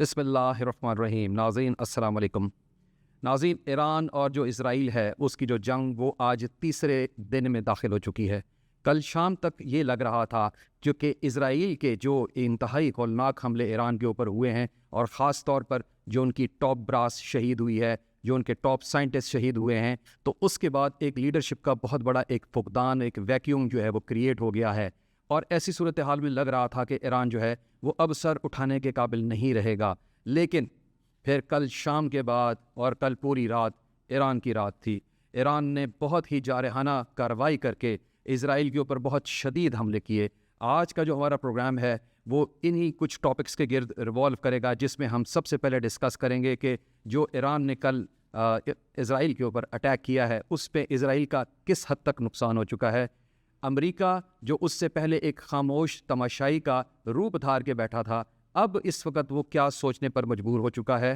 بسم اللہ الرحمن الرحیم. ناظرین السلام علیکم. ناظرین، ایران اور جو اسرائیل ہے اس کی جو جنگ وہ آج تیسرے دن میں داخل ہو چکی ہے. کل شام تک یہ لگ رہا تھا کہ اسرائیل کے جو انتہائی ہولناک حملے ایران کے اوپر ہوئے ہیں اور خاص طور پر جو ان کی ٹاپ براس شہید ہوئی ہے، جو ان کے ٹاپ سائنٹسٹ شہید ہوئے ہیں، تو اس کے بعد ایک لیڈرشپ کا بہت بڑا ایک فقدان، ایک ویکیوم جو ہے وہ کریٹ ہو گیا ہے. اور ایسی صورتحال میں لگ رہا تھا کہ ایران جو ہے وہ اب سر اٹھانے کے قابل نہیں رہے گا. لیکن پھر کل شام کے بعد اور کل پوری رات ایران کی رات تھی. ایران نے بہت ہی جارحانہ کارروائی کر کے اسرائیل کے اوپر بہت شدید حملے کیے. آج کا جو ہمارا پروگرام ہے وہ انہی کچھ ٹاپکس کے گرد ریوالو کرے گا، جس میں ہم سب سے پہلے ڈسکس کریں گے کہ جو ایران نے کل اسرائیل کے اوپر اٹیک کیا ہے اس پہ اسرائیل کا کس حد تک نقصان ہو چکا ہے. امریکہ جو اس سے پہلے ایک خاموش تماشائی کا روپ دھار کے بیٹھا تھا، اب اس وقت وہ کیا سوچنے پر مجبور ہو چکا ہے.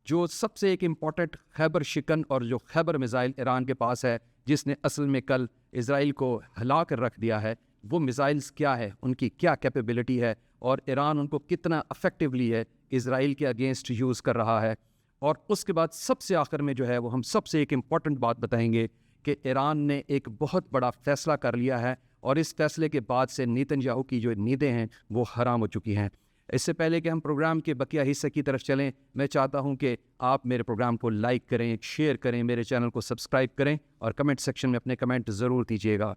جو سب سے ایک امپورٹنٹ خیبر شکن اور جو خیبر میزائل ایران کے پاس ہے، جس نے اصل میں کل اسرائیل کو ہلا کر رکھ دیا ہے، وہ میزائلز کیا ہے، ان کی کیا کیپیبلٹی ہے اور ایران ان کو کتنا افیکٹولی ہے اسرائیل کے اگینسٹ یوز کر رہا ہے. اور اس کے بعد سب سے آخر میں جو ہے وہ ہم سب سے ایک امپورٹنٹ بات بتائیں گے کہ ایران نے ایک بہت بڑا فیصلہ کر لیا ہے اور اس فیصلے کے بعد سے نیتن یاہو کی جو نیندیں ہیں وہ حرام ہو چکی ہیں. اس سے پہلے کہ ہم پروگرام کے بقیہ حصے کی طرف چلیں، میں چاہتا ہوں کہ آپ میرے پروگرام کو لائک کریں، شیئر کریں، میرے چینل کو سبسکرائب کریں اور کمنٹ سیکشن میں اپنے کمنٹ ضرور دیجیے گا.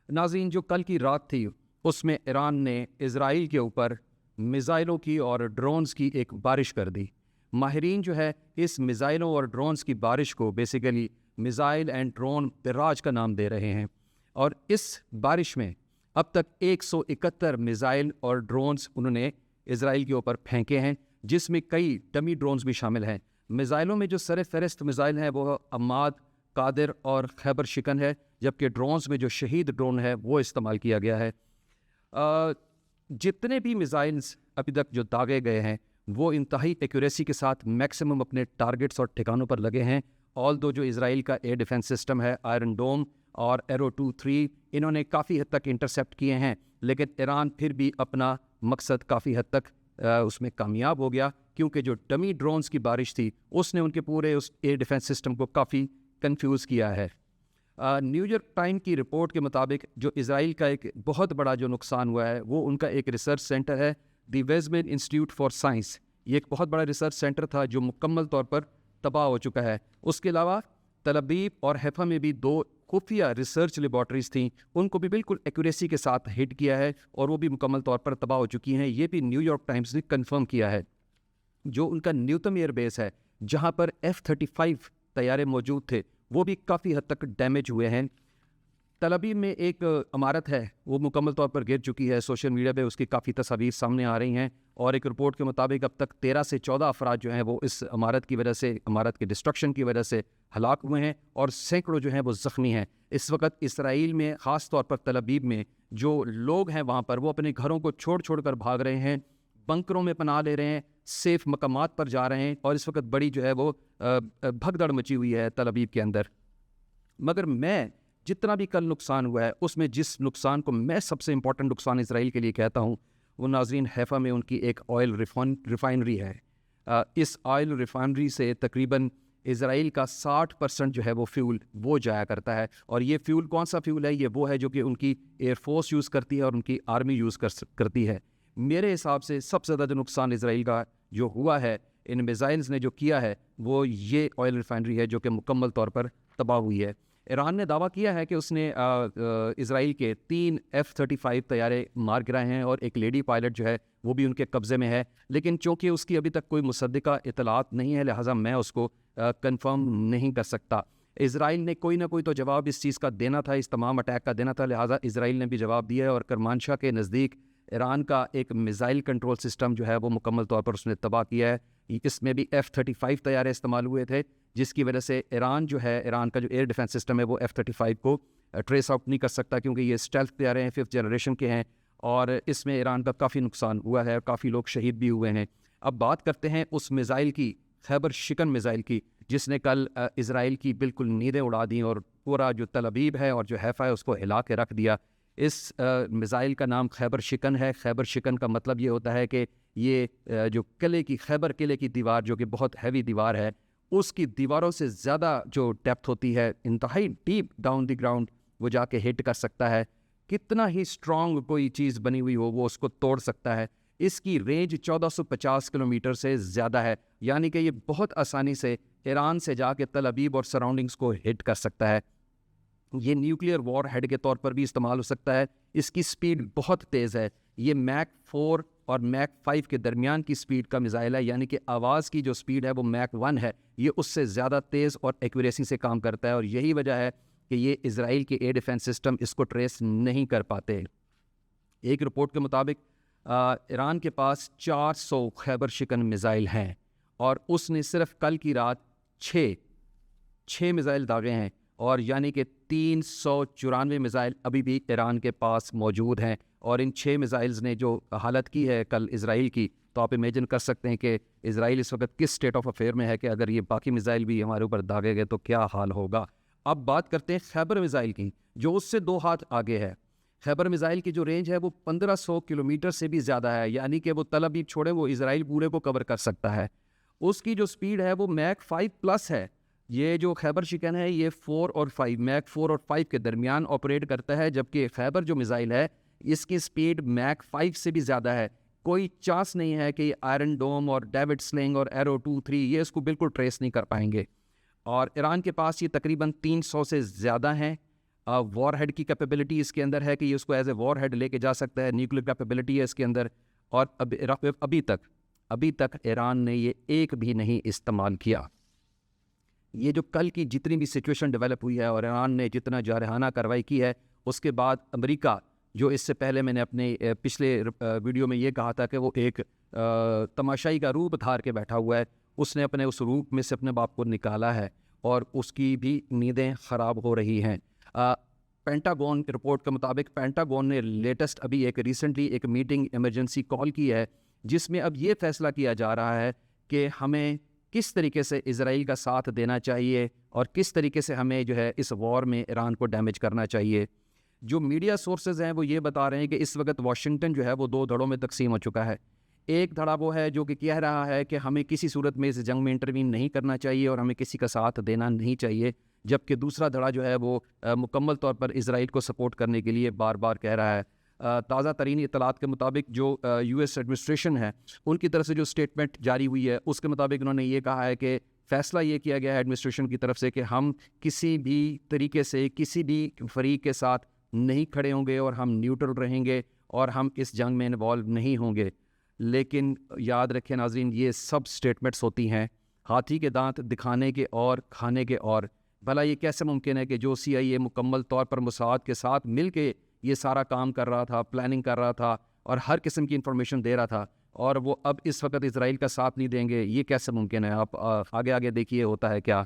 ناظرین، جو کل کی رات تھی اس میں ایران نے اسرائیل کے اوپر میزائلوں کی اور ڈرونز کی ایک بارش کر دی. ماہرین جو ہے اس میزائلوں اور ڈرونز کی بارش کو basically missile and drone Braj کا نام دے رہے ہیں. اور اس بارش میں اب تک 171 میزائل اور ڈرونز انہوں نے اسرائیل کے اوپر پھینکے ہیں، جس میں کئی ڈمی ڈرونز بھی شامل ہیں. میزائلوں میں جو سر فہرست میزائل ہیں وہ عماد، قادر اور خیبر شکن ہے، جبکہ ڈرونز میں جو شہید ڈرون ہے وہ استعمال کیا گیا ہے. جتنے بھی میزائلز ابھی تک جو داغے گئے ہیں وہ انتہائی ایکوریسی کے ساتھ میکسیمم اپنے ٹارگٹس اور ٹھکانوں پر لگے ہیں. آل دو جو اسرائیل کا ایئر ڈیفنس سسٹم ہے آئرن ڈوم اور ایرو 2-3 انہوں نے کافی حد تک انٹرسیپٹ کیے ہیں، لیکن ایران پھر بھی اپنا مقصد کافی حد تک اس میں کامیاب ہو گیا، کیونکہ جو ڈمی ڈرونز کی بارش تھی اس نے ان کے پورے اس ایئر ڈیفنس سسٹم کو کافی کنفیوز کیا ہے. نیو یارک ٹائم کی رپورٹ کے مطابق جو اسرائیل کا ایک بہت بڑا جو نقصان ہوا ہے وہ ان کا ایک ریسرچ سینٹر ہے، دی ویزمین انسٹیٹیوٹ فار سائنس. یہ ایک بہت بڑا ریسرچ سینٹر تھا جو مکمل طور پر تباہ ہو چکا ہے. اس کے علاوہ تل ابیب اور حیفا میں بھی 2 خفیہ ریسرچ لیبارٹریز تھیں، ان کو بھی بالکل ایکوریسی کے ساتھ ہٹ کیا ہے اور وہ بھی مکمل طور پر تباہ ہو چکی ہیں. یہ بھی نیو یارک ٹائمز نے کنفرم کیا ہے. جو ان کا نیوتم ایئر بیس ہے جہاں پر F-35 طیارے موجود تھے وہ بھی کافی حد تک ڈیمیج ہوئے ہیں. تل ابیب میں ایک عمارت ہے وہ مکمل طور پر گر چکی ہے. سوشل میڈیا پہ اس کی کافی تصاویر سامنے آ رہی ہیں اور ایک رپورٹ کے مطابق اب تک 13 سے 14 افراد جو ہیں وہ اس عمارت کی وجہ سے، عمارت کے ڈسٹرکشن کی وجہ سے ہلاک ہوئے ہیں اور سینکڑوں جو ہیں وہ زخمی ہیں. اس وقت اسرائیل میں خاص طور پر تل ابیب میں جو لوگ ہیں وہاں پر وہ اپنے گھروں کو چھوڑ چھوڑ کر بھاگ رہے ہیں، بنکروں میں پناہ لے رہے ہیں، سیف مقامات پر جا رہے ہیں اور اس وقت بڑی جو ہے وہ بھگدڑ مچی ہوئی ہے تل ابیب کے اندر. مگر میں جتنا بھی کل نقصان ہوا ہے اس میں جس نقصان کو میں سب سے امپورٹنٹ نقصان اسرائیل کے لیے کہتا ہوں وہ ناظرین حیفا میں ان کی ایک آئل ریفائنری ہے. اس آئل ریفائنری سے تقریباً اسرائیل کا 60% جو ہے وہ فیول وہ جایا کرتا ہے. اور یہ فیول کون سا فیول ہے؟ یہ وہ ہے جو کہ ان کی ایئر فورس یوز کرتی ہے اور ان کی آرمی یوز کرتی ہے. میرے حساب سے سب سے زیادہ جو نقصان اسرائیل کا جو ہوا ہے ان میزائلز نے جو کیا ہے وہ یہ آئل ریفائنری ہے جو کہ مکمل طور پر تباہ ہوئی ہے. ایران نے دعویٰ کیا ہے کہ اس نے اسرائیل کے 3 F-35 طیارے مار گرائے ہیں اور ایک لیڈی پائلٹ جو ہے وہ بھی ان کے قبضے میں ہے، لیکن چونکہ اس کی ابھی تک کوئی مصدقہ اطلاعات نہیں ہے لہٰذا میں اس کو کنفرم نہیں کر سکتا. اسرائیل نے کوئی نہ کوئی تو جواب اس چیز کا دینا تھا، اس تمام اٹیک کا دینا تھا، لہٰذا اسرائیل نے بھی جواب دیا ہے اور کرمانشاہ کے نزدیک ایران کا ایک میزائل کنٹرول سسٹم جو ہے وہ مکمل طور پر اس نے تباہ کیا ہے. اس میں بھی F-35 طیارے استعمال ہوئے تھے جس کی وجہ سے ایران جو ہے، ایران کا جو ایئر ڈیفنس سسٹم ہے وہ F-35 کو ٹریس آؤٹ نہیں کر سکتا کیونکہ یہ اسٹیلتھ طیارے ہیں، 5th جنریشن کے ہیں اور اس میں ایران کا کافی نقصان ہوا ہے اور کافی لوگ شہید بھی ہوئے ہیں. اب بات کرتے ہیں اس میزائل کی، خیبر شکن میزائل کی، جس نے کل اسرائیل کی بالکل نیندیں اڑا دیں اور پورا جو تل ابیب ہے اور جو حیفا ہے اس کو ہلا کے رکھ دیا. اس میزائل کا نام خیبر شکن ہے. خیبر شکن کا مطلب یہ ہوتا ہے کہ یہ جو قلعے کی خیبر قلعے کی دیوار جو کہ بہت ہیوی دیوار ہے، اس کی دیواروں سے زیادہ جو ڈیپتھ ہوتی ہے، انتہائی ڈیپ ڈاؤن دی گراؤنڈ وہ جا کے ہٹ کر سکتا ہے. کتنا ہی اسٹرانگ کوئی چیز بنی ہوئی ہو وہ اس کو توڑ سکتا ہے. اس کی رینج 1450 کلومیٹر سے زیادہ ہے، یعنی کہ یہ بہت آسانی سے ایران سے جا کے تل ابیب اور سراؤنڈنگز کو ہٹ کر سکتا ہے. یہ نیوکلیئر وار ہیڈ کے طور پر بھی استعمال ہو سکتا ہے. اس کی سپیڈ بہت تیز ہے. یہ میک 4 اور میک 5 کے درمیان کی سپیڈ کا میزائل ہے، یعنی کہ آواز کی جو سپیڈ ہے وہ میک 1 ہے. یہ اس سے زیادہ تیز اور ایکوریسی سے کام کرتا ہے، اور یہی وجہ ہے کہ یہ اسرائیل کے ایئر ڈیفنس سسٹم اس کو ٹریس نہیں کر پاتے. ایک رپورٹ کے مطابق ایران کے پاس 400 خیبر شکن میزائل ہیں، اور اس نے صرف کل کی رات 6 میزائل داغے ہیں، اور یعنی کہ 394 میزائل ابھی بھی ایران کے پاس موجود ہیں. اور ان 6 میزائلز نے جو حالت کی ہے کل اسرائیل کی، تو آپ امیجن کر سکتے ہیں کہ اسرائیل اس وقت کس اسٹیٹ آف افیئر میں ہے کہ اگر یہ باقی میزائل بھی ہمارے اوپر داغے گئے تو کیا حال ہوگا. اب بات کرتے ہیں خیبر میزائل کی، جو اس سے 2 ہاتھ آگے ہے. خیبر میزائل کی جو رینج ہے وہ 1500 کلومیٹر سے بھی زیادہ ہے، یعنی کہ وہ تل ابیب چھوڑے وہ اسرائیل پورے کو کور کر سکتا ہے. اس کی جو سپیڈ ہے وہ میک 5 پلس ہے. یہ جو خیبر شکن ہے یہ 4 اور 5 میک 4 اور 5 کے درمیان آپریٹ کرتا ہے، جبکہ خیبر جو میزائل ہے اس کی سپیڈ میک 5 سے بھی زیادہ ہے. کوئی چانس نہیں ہے کہ یہ آئرن ڈوم اور ڈیوڈ سلنگ اور ایرو 2-3 یہ اس کو بالکل ٹریس نہیں کر پائیں گے. اور ایران کے پاس یہ تقریباً 300 سے زیادہ ہیں. وار ہیڈ کی کیپیبلٹی اس کے اندر ہے کہ یہ اس کو ایز اے وار ہیڈ لے کے جا سکتا ہے. نیوکلیر کیپیبلٹی ہے اس کے اندر، اور ابھی تک ایران نے یہ ایک بھی نہیں استعمال کیا. یہ جو کل کی جتنی بھی سچویشن ڈیولپ ہوئی ہے اور ایران نے جتنا جارحانہ کارروائی کی ہے، اس کے بعد امریکہ جو اس سے پہلے میں نے اپنے پچھلے ویڈیو میں یہ کہا تھا کہ وہ ایک تماشائی کا روپ دھار کے بیٹھا ہوا ہے، اس نے اپنے اس روپ میں سے اپنے باپ کو نکالا ہے، اور اس کی بھی نیندیں خراب ہو رہی ہیں. پینٹاگون کی رپورٹ کے مطابق پینٹاگون نے لیٹسٹ ابھی ریسنٹلی ایک میٹنگ ایمرجنسی کال کی ہے، جس میں اب یہ فیصلہ کیا جا رہا ہے کہ ہمیں کس طریقے سے اسرائیل کا ساتھ دینا چاہیے اور کس طریقے سے ہمیں جو ہے اس وار میں ایران کو ڈیمیج کرنا چاہیے. جو میڈیا سورسز ہیں وہ یہ بتا رہے ہیں کہ اس وقت واشنگٹن جو ہے وہ 2 دھڑوں میں تقسیم ہو چکا ہے. ایک دھڑا وہ ہے جو کہ کہہ رہا ہے کہ ہمیں کسی صورت میں اس جنگ میں انٹروین نہیں کرنا چاہیے اور ہمیں کسی کا ساتھ دینا نہیں چاہیے، جبکہ دوسرا دھڑا جو ہے وہ مکمل طور پر اسرائیل کو سپورٹ کرنے کے لیے بار بار کہہ رہا ہے. تازہ ترین اطلاعات کے مطابق جو یو ایس ایڈمنسٹریشن ہے ان کی طرف سے جو اسٹیٹمنٹ جاری ہوئی ہے اس کے مطابق انہوں نے یہ کہا ہے کہ فیصلہ یہ کیا گیا ہے ایڈمنسٹریشن کی طرف سے کہ ہم کسی بھی طریقے سے کسی بھی فریق کے ساتھ نہیں کھڑے ہوں گے اور ہم نیوٹرل رہیں گے اور ہم اس جنگ میں انوالو نہیں ہوں گے. لیکن یاد رکھیں ناظرین، یہ سب سٹیٹمنٹس ہوتی ہیں ہاتھی کے دانت دکھانے کے اور کھانے کے اور. بھلا یہ کیسے ممکن ہے کہ جو سی آئی اے مکمل طور پر موساد کے ساتھ مل کے یہ سارا کام کر رہا تھا، پلاننگ کر رہا تھا اور ہر قسم کی انفارمیشن دے رہا تھا، اور وہ اب اس وقت اسرائیل کا ساتھ نہیں دیں گے؟ یہ کیسے ممکن ہے؟ آپ آگے دیکھیے ہوتا ہے کیا.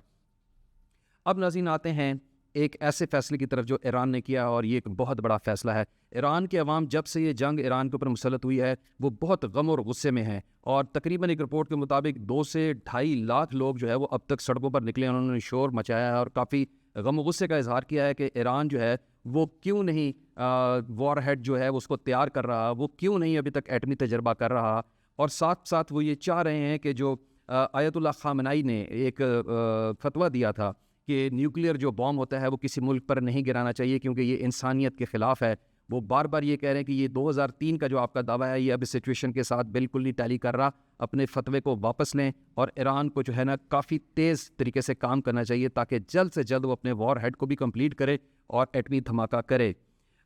اب ناظرین آتے ہیں ایک ایسے فیصلے کی طرف جو ایران نے کیا، اور یہ ایک بہت بڑا فیصلہ ہے. ایران کے عوام جب سے یہ جنگ ایران کے اوپر مسلط ہوئی ہے وہ بہت غم اور غصے میں ہیں، اور تقریباً ایک رپورٹ کے مطابق 2 سے 2.5 لاکھ لوگ جو ہے وہ اب تک سڑکوں پر نکلے، انہوں نے شور مچایا ہے اور کافی غم و غصے کا اظہار کیا ہے کہ ایران جو ہے وہ کیوں نہیں وار ہیڈ جو ہے اس کو تیار کر رہا، وہ کیوں نہیں ابھی تک ایٹمی تجربہ کر رہا. اور ساتھ ساتھ وہ یہ چاہ رہے ہیں کہ جو آیت اللہ خامنائی نے ایک فتویٰ دیا تھا کہ نیوکلیئر جو بام ہوتا ہے وہ کسی ملک پر نہیں گرانا چاہیے کیونکہ یہ انسانیت کے خلاف ہے، وہ بار بار یہ کہہ رہے ہیں کہ یہ 2003 کا جو آپ کا دعویٰ ہے یہ اب سچویشن کے ساتھ بالکل نہیں ٹیلی کر رہا. اپنے فتوے کو واپس لیں اور ایران کو جو ہے نا کافی تیز طریقے سے کام کرنا چاہیے تاکہ جلد سے جلد وہ اپنے وار ہیڈ کو بھی کمپلیٹ کرے اور ایٹمی دھماکہ کرے.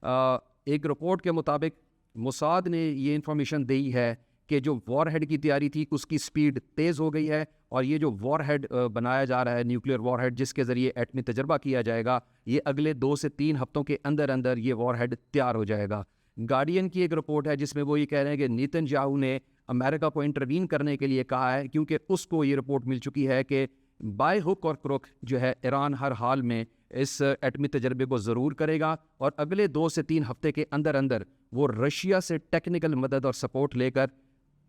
ایک رپورٹ کے مطابق موساد نے یہ انفارمیشن دی ہے کہ جو وار ہیڈ کی تیاری تھی اس کی سپیڈ تیز ہو گئی ہے، اور یہ جو وار ہیڈ بنایا جا رہا ہے نیوکلیئر وار ہیڈ جس کے ذریعے ایٹمی تجربہ کیا جائے گا، یہ اگلے 2 سے 3 ہفتوں کے اندر اندر یہ وار ہیڈ تیار ہو جائے گا. گارڈین کی ایک رپورٹ ہے جس میں وہ یہ کہہ رہے ہیں کہ نیتن یاہو نے امریکہ کو انٹروین کرنے کے لیے کہا ہے کیونکہ اس کو یہ رپورٹ مل چکی ہے کہ بائی ہک اور کروک جو ہے ایران ہر حال میں اس ایٹمی تجربے کو ضرور کرے گا، اور اگلے 2 سے 3 ہفتے کے اندر اندر وہ رشیا سے ٹیکنیکل مدد اور سپورٹ لے کر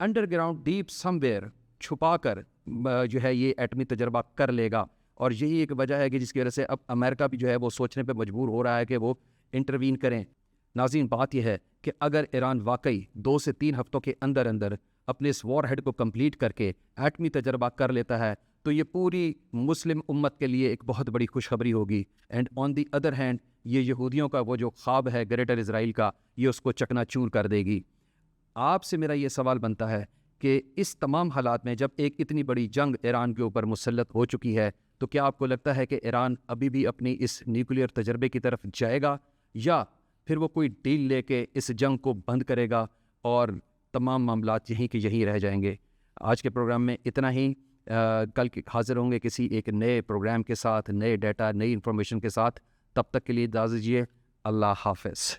under ground deep some where چھپا کر جو ہے یہ ایٹمی تجربہ کر لے گا. اور یہی ایک وجہ ہے کہ جس کی وجہ سے اب امریکہ بھی جو ہے وہ سوچنے پہ مجبور ہو رہا ہے کہ وہ انٹروین کریں. ناظرین بات یہ ہے کہ اگر ایران واقعی 2 سے 3 ہفتوں کے اندر اندر اپنے اس وار ہیڈ کو کمپلیٹ کر کے ایٹمی تجربہ کر لیتا ہے تو یہ پوری مسلم امت کے لیے ایک بہت بڑی خوشخبری ہوگی. And on the other hand یہ یہودیوں کا وہ جو خواب ہے گریٹر اسرائیل کا، یہ اس کو چکنا چور کر دے گی. آپ سے میرا یہ سوال بنتا ہے کہ اس تمام حالات میں جب ایک اتنی بڑی جنگ ایران کے اوپر مسلط ہو چکی ہے تو کیا آپ کو لگتا ہے کہ ایران ابھی بھی اپنی اس نیوکلیئر تجربے کی طرف جائے گا، یا پھر وہ کوئی ڈیل لے کے اس جنگ کو بند کرے گا اور تمام معاملات یہیں کے یہیں رہ جائیں گے؟ آج کے پروگرام میں اتنا ہی. کل حاضر ہوں گے کسی ایک نئے پروگرام کے ساتھ، نئے ڈیٹا، نئی انفارمیشن کے ساتھ. تب تک کے لیے اجازت دیجیے. اللہ حافظ.